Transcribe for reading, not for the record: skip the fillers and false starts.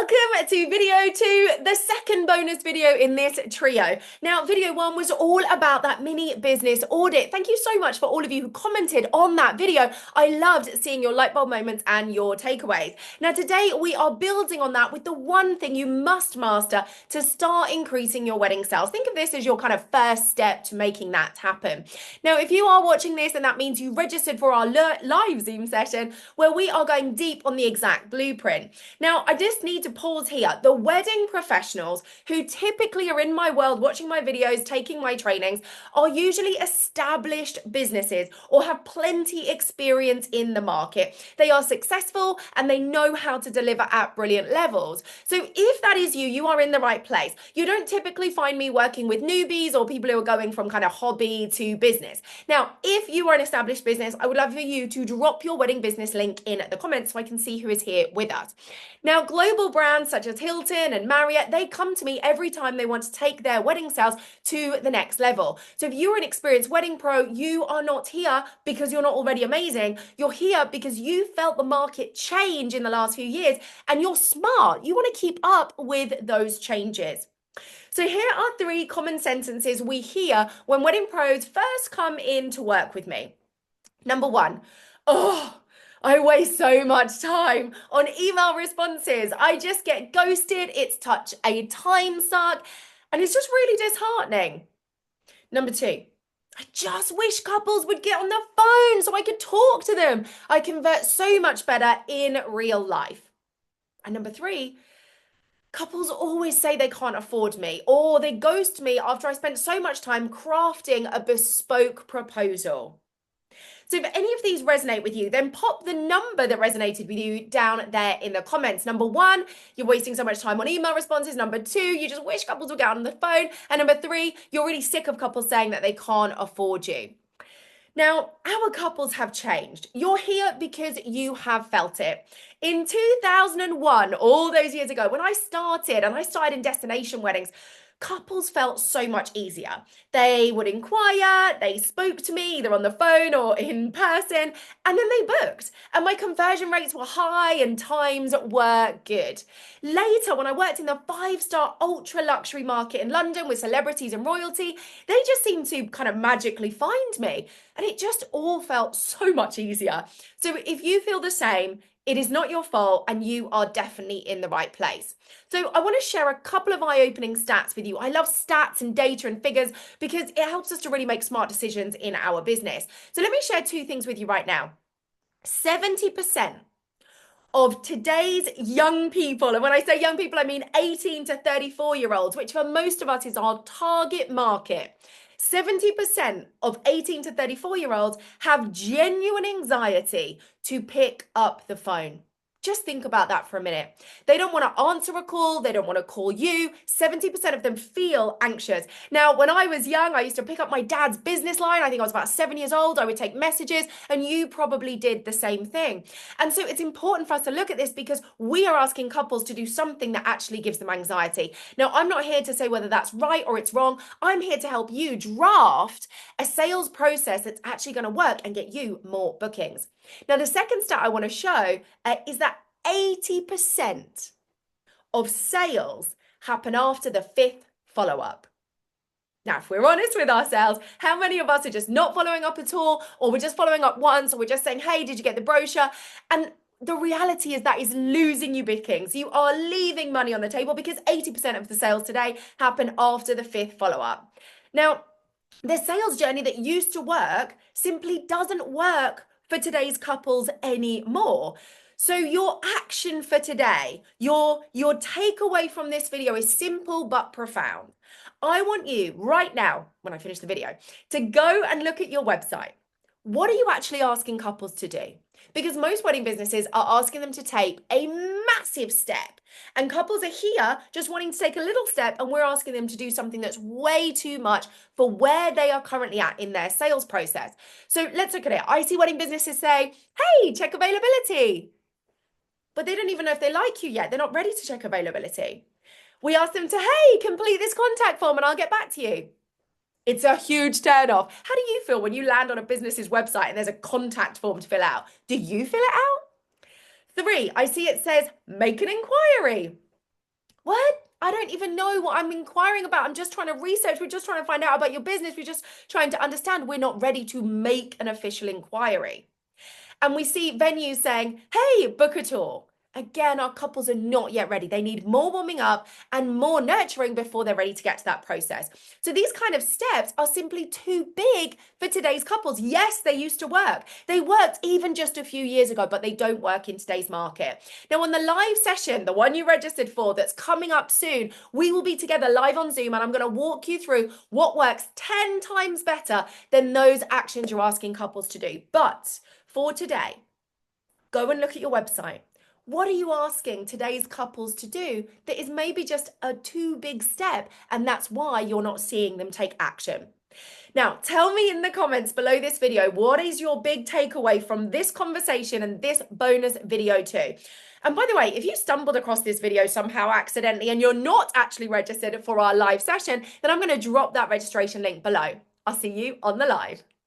Welcome to video 2, the second bonus video in this trio. Now, video 1 was all about that mini business audit. Thank you so much for all of you who commented on that video. I loved seeing your light bulb moments and your takeaways. Now, today we are building on that with the one thing you must master to start increasing your wedding sales. Think of this as your kind of first step to making that happen. Now, if you are watching this, then that means you registered for our live Zoom session where we are going deep on the exact blueprint. Now, I just need to pause here. The wedding professionals who typically are in my world watching my videos, taking my trainings, are usually established businesses or have plenty experience in the market. They are successful and they know how to deliver at brilliant levels. So if that is you, you are in the right place. You don't typically find me working with newbies or people who are going from kind of hobby to business. Now, if you are an established business, I would love for you to drop your wedding business link in the comments so I can see who is here with us. Now, global brands such as Hilton and Marriott, they come to me every time they want to take their wedding sales to the next level. So if you're an experienced wedding pro, you are not here because you're not already amazing. You're here because you felt the market change in the last few years and you're smart. You want to keep up with those changes. So here are 3 common sentences we hear when wedding pros first come in to work with me. Number 1, oh, I waste so much time on email responses. I just get ghosted. It's such a time suck. And it's just really disheartening. Number 2, I just wish couples would get on the phone so I could talk to them. I convert so much better in real life. And number 3, couples always say they can't afford me or they ghost me after I spent so much time crafting a bespoke proposal. So if any of these resonate with you, then pop the number that resonated with you down there in the comments. Number 1, you're wasting so much time on email responses. Number 2, you just wish couples would get on the phone. And number 3, you're really sick of couples saying that they can't afford you. Now, our couples have changed. You're here because you have felt it. In 2001, all those years ago, when I started in destination weddings, couples felt so much easier. They would inquire, they spoke to me either on the phone or in person, and then they booked. And my conversion rates were high and times were good. Later, when I worked in the 5-star ultra luxury market in London with celebrities and royalty, they just seemed to kind of magically find me. And it just all felt so much easier. So if you feel the same, it is not your fault and you are definitely in the right place. So I want to share a couple of eye-opening stats with you. I love stats and data and figures because it helps us to really make smart decisions in our business. So let me share 2 things with you right now. 70% of today's young people, and when I say young people, I mean 18 to 34-year-olds, which for most of us is our target market. 70% of 18 to 34-year-olds have genuine anxiety to pick up the phone. Just think about that for a minute. They don't want to answer a call. They don't want to call you. 70% of them feel anxious. Now, when I was young, I used to pick up my dad's business line. I think I was about 7 years old. I would take messages, and you probably did the same thing. And so it's important for us to look at this because we are asking couples to do something that actually gives them anxiety. Now, I'm not here to say whether that's right or it's wrong. I'm here to help you draft a sales process that's actually going to work and get you more bookings. Now, the second stat I want to show is that 80% of sales happen after the 5th follow-up. Now, if we're honest with ourselves, how many of us are just not following up at all, or we're just following up once, or we're just saying, hey, did you get the brochure? And the reality is that is losing you bookings. You are leaving money on the table because 80% of the sales today happen after the 5th follow-up. Now, the sales journey that used to work simply doesn't work for today's couples anymore. So your action for today, your takeaway from this video is simple but profound. I want you right now, when I finish the video, to go and look at your website. What are you actually asking couples to do? Because most wedding businesses are asking them to take a massive step. And couples are here just wanting to take a little step, and we're asking them to do something that's way too much for where they are currently at in their sales process. So let's look at it. I see wedding businesses say, hey, check availability. But they don't even know if they like you yet. They're not ready to check availability. We ask them to, hey, complete this contact form and I'll get back to you. It's a huge turnoff. How do you feel when you land on a business's website and there's a contact form to fill out? Do you fill it out? 3, I see it says, make an inquiry. What? I don't even know what I'm inquiring about. I'm just trying to research. We're just trying to find out about your business. We're just trying to understand. We're not ready to make an official inquiry. And we see venues saying, hey, book a tour. Again, our couples are not yet ready. They need more warming up and more nurturing before they're ready to get to that process. So these kind of steps are simply too big for today's couples. Yes, they used to work. They worked even just a few years ago, but they don't work in today's market. Now, on the live session, the one you registered for that's coming up soon, we will be together live on Zoom and I'm going to walk you through what works 10 times better than those actions you're asking couples to do. But for today, go and look at your website. What are you asking today's couples to do that is maybe just a too big step, and that's why you're not seeing them take action? Now, tell me in the comments below this video, what is your big takeaway from this conversation and this bonus video too? And by the way, if you stumbled across this video somehow accidentally and you're not actually registered for our live session, then I'm going to drop that registration link below. I'll see you on the live.